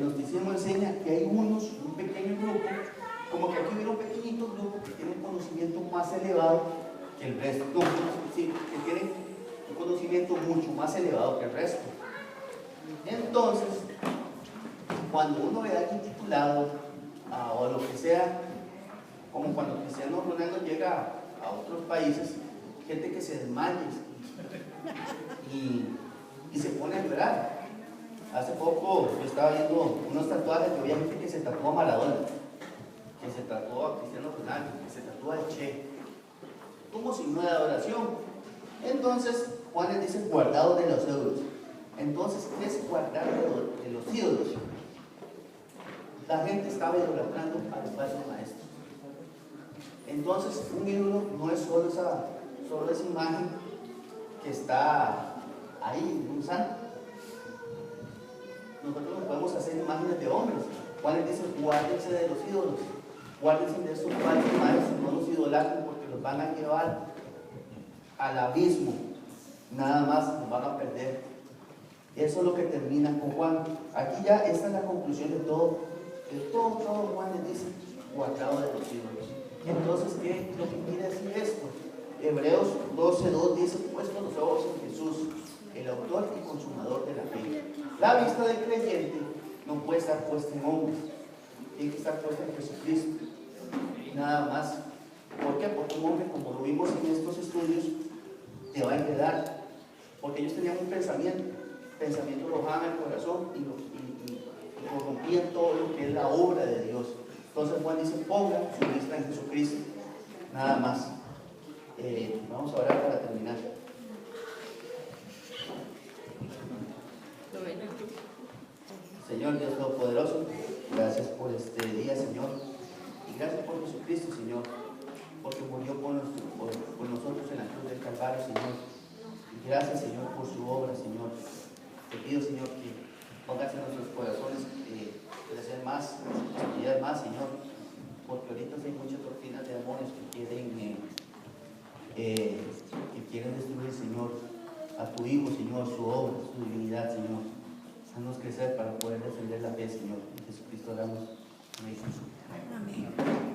gnosticismo enseña que hay un pequeño grupo, como que aquí hubiera un pequeñito grupo que tiene un conocimiento más elevado que el resto, que tiene un conocimiento mucho más elevado que el resto. Entonces, cuando uno ve a alguien titulado o lo que sea, como cuando Cristiano Ronaldo llega a otros países, gente que se desmaya y se pone a llorar. Hace poco yo estaba viendo unos tatuajes que había gente que se tatuó a Maradona, que se tatuó a Cristiano Ronaldo, que se tatuó a Che, como signo de adoración. Entonces Juan les dice guardado de los ídolos. Entonces, ¿qué es guardar de los ídolos? La gente estaba idolatrando al falso maestro. Entonces, un ídolo no es solo esa imagen que está ahí, un santo. Nosotros no podemos hacer imágenes de hombres. Juan les dice, guárdense de los ídolos, guárdense de esos falsos maestros, no los idolatren porque los van a llevar al abismo. Nada más nos van a perder. Eso es lo que termina con Juan. Aquí ya esta es la conclusión de todo. Todo Juan les dice, guardado de los ídolos. Entonces, ¿qué es lo que quiere decir esto? Hebreos 12:2 dice, puesto los ojos en Jesús, el autor y consumador de la fe. La vista del creyente no puede estar puesta en hombres, tiene que estar puesta en Jesucristo. Nada más. ¿Por qué? Porque un hombre, como lo vimos en estos estudios, te va a enredar. Porque ellos tenían un pensamiento lo bajaban al corazón y corrompían todo lo que es la obra de Dios. Entonces Juan dice, pongan su vista en Jesucristo. Nada más. Vamos a orar para terminar. Señor Dios Todopoderoso, gracias por este día, Señor. Y gracias por Jesucristo, Señor, porque murió por nosotros en la cruz del Calvario, Señor. Y gracias, Señor, por su obra, Señor. Te pido, Señor, que pongas en nuestros corazones a tu Hijo, Señor, su obra, su divinidad, Señor. Haznos crecer para poder defender la fe, Señor. En Jesucristo oramos. Amén. Amén.